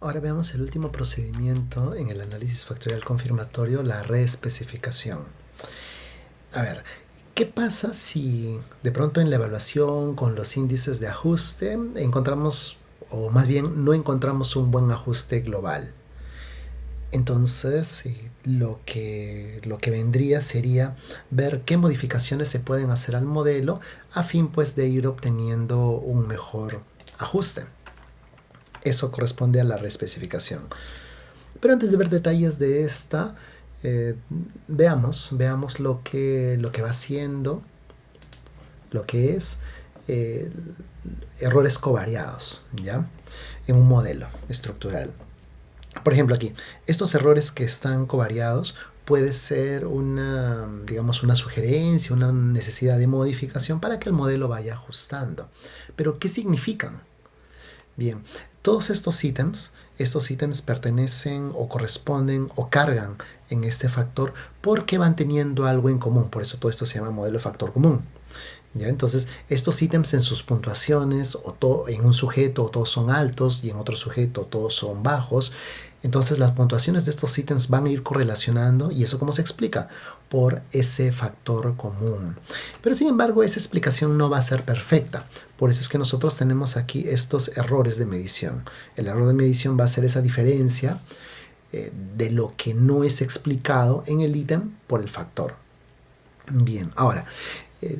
Ahora veamos el último procedimiento en el análisis factorial confirmatorio, la reespecificación. A ver, ¿qué pasa si de pronto en la evaluación con los índices de ajuste encontramos, o más bien no encontramos un buen ajuste global? Entonces, lo que vendría sería ver qué modificaciones se pueden hacer al modelo a fin pues de ir obteniendo un mejor ajuste. Eso corresponde a la reespecificación. Pero antes de ver detalles de esta, veamos lo que va haciendo, lo que es eh, errores covariados, ¿ya? En un modelo estructural. Por ejemplo, aquí, estos errores que están covariados puede ser una, digamos, una sugerencia, una necesidad de modificación para que el modelo vaya ajustando. Pero, ¿qué significan? Bien, todos estos ítems pertenecen o corresponden o cargan en este factor porque van teniendo algo en común. Por eso todo esto se llama modelo factor común. ¿Ya? Entonces, estos ítems en sus puntuaciones, en un sujeto todos son altos y en otro sujeto todos son bajos. Entonces, las puntuaciones de estos ítems van a ir correlacionando. ¿Y eso cómo se explica? Por ese factor común. Pero sin embargo, esa explicación no va a ser perfecta. Por eso es que nosotros tenemos aquí estos errores de medición. El error de medición va a ser esa diferencia de lo que no es explicado en el ítem por el factor. Bien, ahora,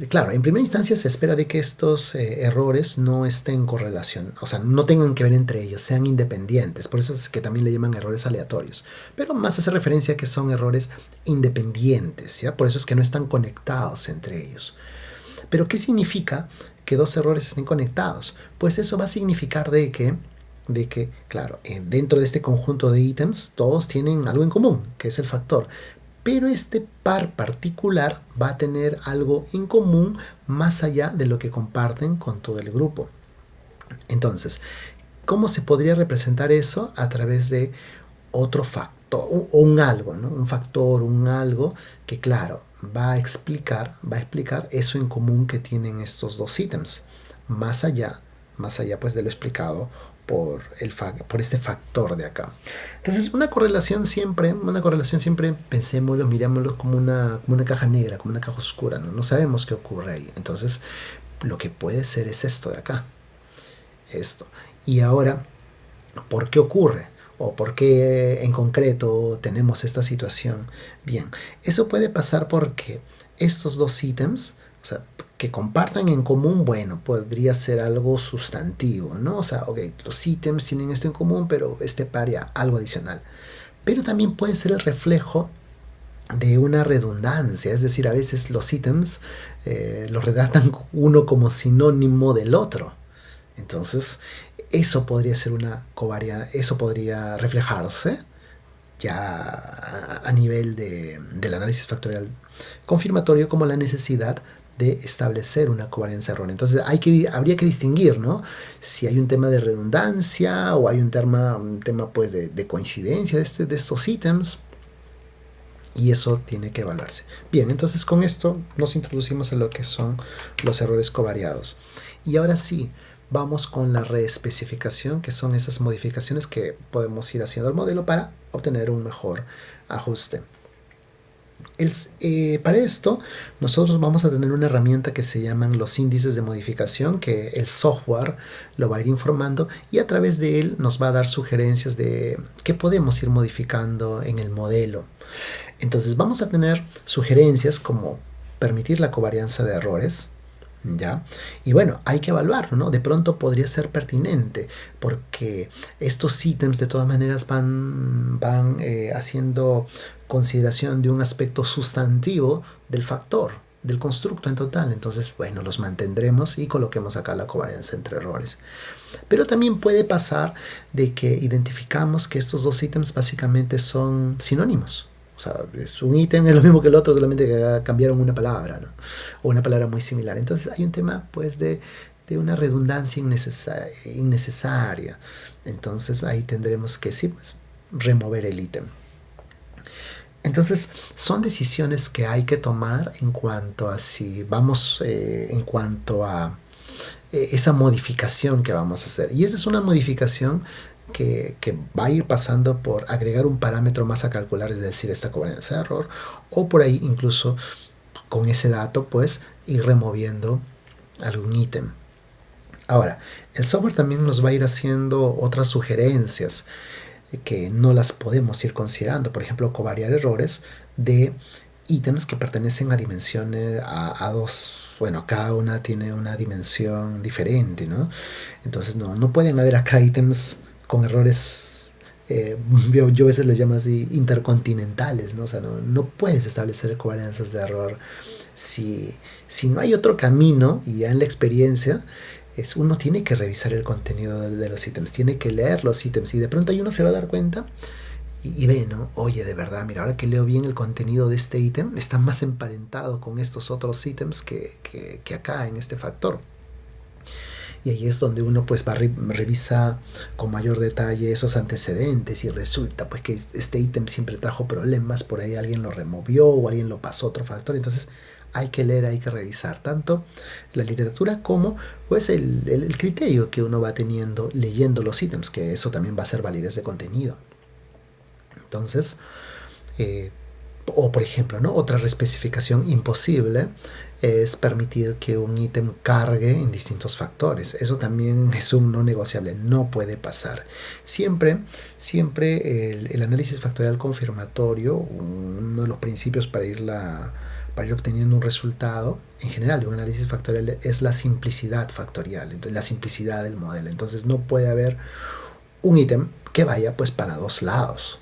claro, en primera instancia se espera de que estos errores no estén en correlación, o sea, no tengan que ver entre ellos, sean independientes. Por eso es que también le llaman errores aleatorios. Pero más hace referencia a que son errores independientes, ¿ya? Por eso es que no están conectados entre ellos. Pero ¿qué significa que dos errores estén conectados? Pues eso va a significar de que claro, dentro de este conjunto de ítems, todos tienen algo en común, que es el factor. Pero este par particular va a tener algo en común más allá de lo que comparten con todo el grupo. Entonces, ¿cómo se podría representar eso? A través de otro factor o un algo, ¿no? Un factor, un algo que, claro, va a explicar eso en común que tienen estos dos ítems, más allá pues de lo explicado por este factor de acá. Entonces, una correlación siempre pensémoslo, mirémoslo como una caja negra, como una caja oscura, ¿no? No sabemos qué ocurre ahí. Entonces, lo que puede ser es esto de acá, esto. Y ahora, ¿por qué ocurre? ¿O por qué en concreto tenemos esta situación? Bien, eso puede pasar porque estos dos ítems, o sea, que compartan en común, bueno, podría ser algo sustantivo, ¿no? O sea, ok, los ítems tienen esto en común, pero este paria algo adicional. Pero también puede ser el reflejo de una redundancia, es decir, a veces los ítems los redactan uno como sinónimo del otro. Entonces, eso podría ser una covaria, eso podría reflejarse ya a nivel del análisis factorial confirmatorio como la necesidad de establecer una covarianza errónea. Entonces habría que distinguir, ¿no? Si hay un tema de redundancia o hay un tema pues de coincidencia de estos ítems, y eso tiene que evaluarse. Bien, entonces con esto nos introducimos en lo que son los errores covariados. Y ahora sí, vamos con la reespecificación, que son esas modificaciones que podemos ir haciendo al modelo para obtener un mejor ajuste. Para esto, nosotros vamos a tener una herramienta que se llaman los índices de modificación, que el software lo va a ir informando y a través de él nos va a dar sugerencias de qué podemos ir modificando en el modelo. Entonces vamos a tener sugerencias como permitir la covarianza de errores, ¿ya? Y bueno, hay que evaluarlo, ¿no? De pronto podría ser pertinente porque estos ítems de todas maneras van haciendo consideración de un aspecto sustantivo del factor, del constructo en total. Entonces, bueno, los mantendremos y coloquemos acá la covarianza entre errores. Pero también puede pasar de que identificamos que estos dos ítems básicamente son sinónimos. O sea, es un ítem, es lo mismo que el otro, solamente que cambiaron una palabra, ¿no? O una palabra muy similar. Entonces hay un tema pues de una redundancia innecesaria. Entonces ahí tendremos que sí, pues, remover el ítem. Entonces son decisiones que hay que tomar en cuanto a si vamos, en cuanto a esa modificación que vamos a hacer. Y esa es una modificación que va a ir pasando por agregar un parámetro más a calcular, es decir, esta covarianza de error, o por ahí incluso con ese dato pues ir removiendo algún ítem. Ahora, el software también nos va a ir haciendo otras sugerencias que no las podemos ir considerando. Por ejemplo, covariar errores de ítems que pertenecen a dimensiones a dos. Bueno, cada una tiene una dimensión diferente, ¿no? Entonces no pueden haber acá ítems con errores, yo a veces les llamo así intercontinentales, ¿no? O sea, no puedes establecer covarianzas de error si no hay otro camino, y ya en la experiencia uno tiene que revisar el contenido de los ítems, tiene que leer los ítems, y de pronto ahí uno se va a dar cuenta y ve, ¿no? Oye, de verdad, mira, ahora que leo bien el contenido de este ítem, está más emparentado con estos otros ítems que acá en este factor. Y ahí es donde uno pues revisa con mayor detalle esos antecedentes, y resulta pues que este ítem siempre trajo problemas, por ahí alguien lo removió o alguien lo pasó a otro factor. Entonces hay que leer, hay que revisar tanto la literatura como pues el criterio que uno va teniendo leyendo los ítems, que eso también va a ser validez de contenido. Entonces, o por ejemplo, ¿no? Otra reespecificación imposible es permitir que un ítem cargue en distintos factores. Eso también es un no negociable, no puede pasar. Siempre el análisis factorial confirmatorio, uno de los principios para ir obteniendo un resultado en general de un análisis factorial, es la simplicidad factorial, entonces la simplicidad del modelo. Entonces no puede haber un ítem que vaya pues para dos lados.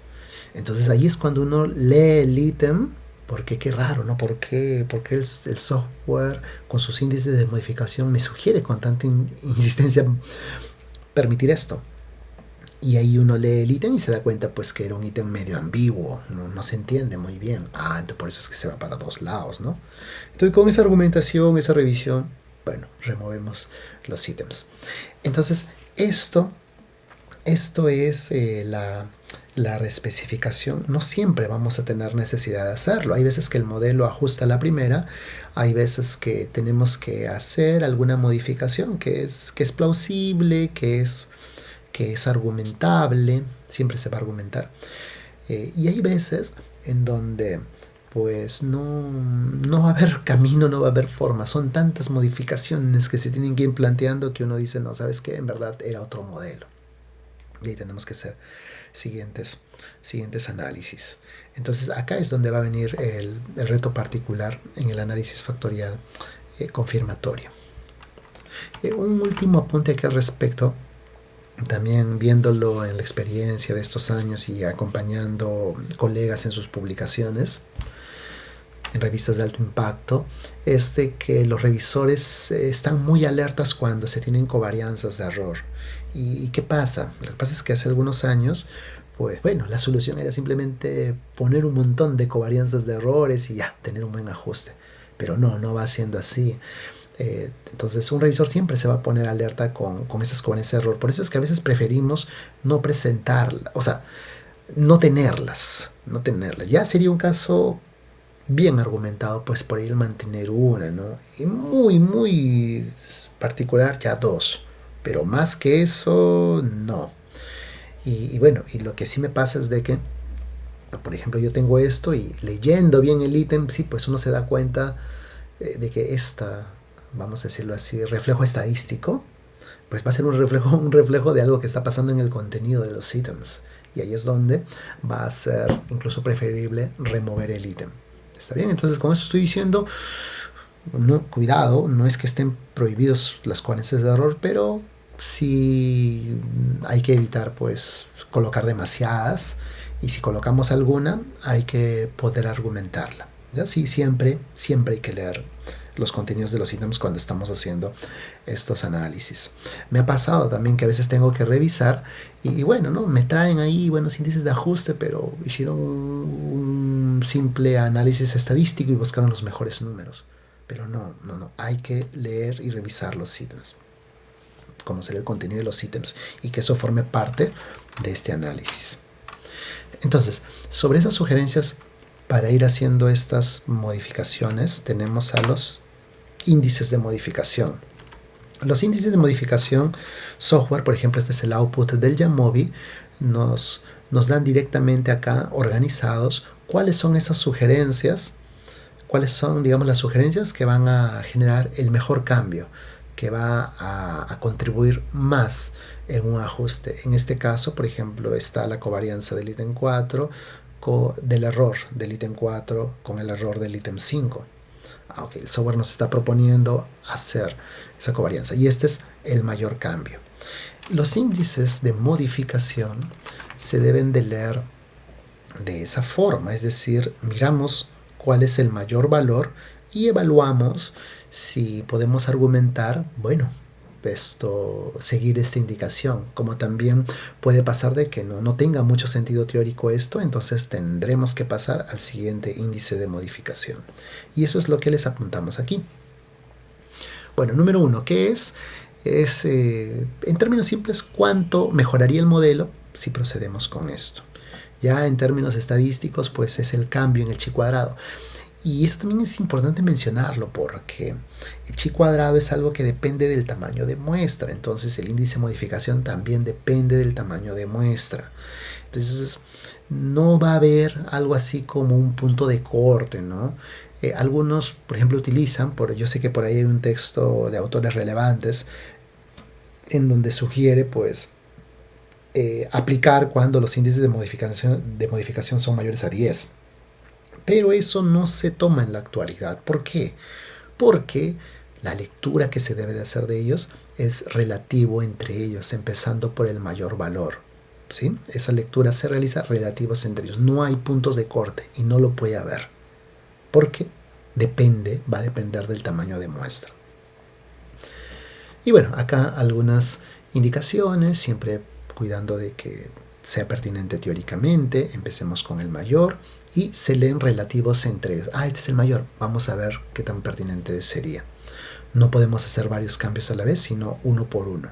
Entonces ahí es cuando uno lee el ítem, porque qué raro, ¿no? ¿Por qué el software con sus índices de modificación me sugiere con tanta insistencia permitir esto? Y ahí uno lee el ítem y se da cuenta pues que era un ítem medio ambiguo, no se entiende muy bien. Entonces por eso es que se va para dos lados, ¿no? Entonces con esa argumentación, esa revisión, bueno, removemos los ítems. Entonces esto es la reespecificación. No siempre vamos a tener necesidad de hacerlo. Hay veces que el modelo ajusta a la primera, hay veces que tenemos que hacer alguna modificación que es plausible, que es argumentable, siempre se va a argumentar. Y hay veces en donde pues no va a haber camino, no va a haber forma. Son tantas modificaciones que se tienen que ir planteando que uno dice, no, ¿sabes qué? En verdad era otro modelo. Y ahí tenemos que hacer siguientes análisis. Entonces acá es donde va a venir el reto particular en el análisis factorial confirmatorio. Un último apunte aquí al respecto, también viéndolo en la experiencia de estos años y acompañando colegas en sus publicaciones en revistas de alto impacto, es de que los revisores están muy alertas cuando se tienen covarianzas de error. ¿Y qué pasa? Lo que pasa es que hace algunos años, pues bueno, la solución era simplemente poner un montón de covarianzas de errores y ya, tener un buen ajuste. Pero no va siendo así. Entonces un revisor siempre se va a poner alerta con esas covarianzas de error. Por eso es que a veces preferimos no presentarlas, o sea, no tenerlas. Ya sería un caso bien argumentado, pues por ahí el mantener una, ¿no? Y muy particular ya dos. Pero más que eso, no. Y bueno, y lo que sí me pasa es de que, por ejemplo, yo tengo esto y leyendo bien el ítem, sí, pues uno se da cuenta de que vamos a decirlo así, reflejo estadístico, pues va a ser un reflejo de algo que está pasando en el contenido de los ítems. Y ahí es donde va a ser incluso preferible remover el ítem. ¿Está bien? Entonces, con eso estoy diciendo, cuidado, no es que estén prohibidos las covarianzas de error, pero sí hay que evitar pues colocar demasiadas, y si colocamos alguna hay que poder argumentarla. ¿Ya? Sí, siempre hay que leer los contenidos de los ítems cuando estamos haciendo estos análisis. Me ha pasado también que a veces tengo que revisar y bueno, ¿no? Me traen ahí buenos índices de ajuste, pero hicieron un simple análisis estadístico y buscaron los mejores números. Pero no, hay que leer y revisar los ítems, conocer el contenido de los ítems y que eso forme parte de este análisis. Entonces, sobre esas sugerencias para ir haciendo estas modificaciones, tenemos a los índices de modificación. Los índices de modificación software, por ejemplo, este es el output del Jamovi, nos dan directamente acá organizados cuáles son esas sugerencias, cuáles son, digamos, las sugerencias que van a generar el mejor cambio, que va a contribuir más en un ajuste. En este caso, por ejemplo, está la covarianza del ítem 4 del error del ítem 4 con el error del ítem 5. Okay, el software nos está proponiendo hacer esa covarianza y este es el mayor cambio. Los índices de modificación se deben de leer de esa forma, es decir, miramos cuál es el mayor valor y evaluamos si podemos argumentar, bueno, seguir esta indicación. Como también puede pasar de que no tenga mucho sentido teórico esto, entonces tendremos que pasar al siguiente índice de modificación. Y eso es lo que les apuntamos aquí. Bueno, número 1, ¿qué es? En términos simples, ¿cuánto mejoraría el modelo si procedemos con esto? Ya en términos estadísticos, pues es el cambio en el chi cuadrado. Y esto también es importante mencionarlo porque el chi cuadrado es algo que depende del tamaño de muestra. Entonces el índice de modificación también depende del tamaño de muestra. Entonces no va a haber algo así como un punto de corte, ¿no? Algunos, por ejemplo, utilizan, yo sé que por ahí hay un texto de autores relevantes en donde sugiere, pues, aplicar cuando los índices de modificación son mayores a 10. Pero eso no se toma en la actualidad. ¿Por qué? Porque la lectura que se debe de hacer de ellos es relativo entre ellos, empezando por el mayor valor. ¿Sí? Esa lectura se realiza relativos entre ellos. No hay puntos de corte y no lo puede haber. Porque va a depender del tamaño de muestra. Y bueno, acá algunas indicaciones, siempre cuidando de que sea pertinente teóricamente. Empecemos con el mayor y se leen relativos entre ellos. Este es el mayor, vamos a ver qué tan pertinente sería. No podemos hacer varios cambios a la vez, sino uno por uno.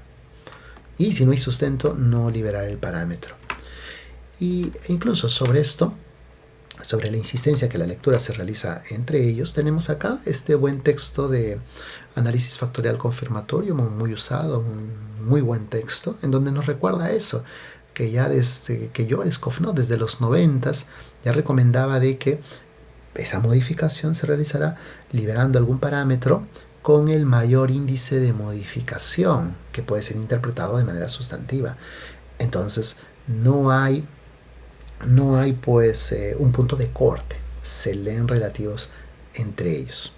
Y si no hay sustento, no liberar el parámetro. E incluso sobre esto, sobre la insistencia que la lectura se realiza entre ellos, tenemos acá este buen texto de análisis factorial confirmatorio, muy usado, un muy buen texto, en donde nos recuerda eso, que ya desde que Yoreskov, ¿no? Desde los 90s ya recomendaba de que esa modificación se realizará liberando algún parámetro con el mayor índice de modificación, que puede ser interpretado de manera sustantiva. Entonces no hay pues un punto de corte, se leen relativos entre ellos.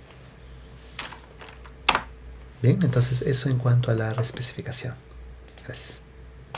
Bien, entonces eso en cuanto a la reespecificación. Gracias.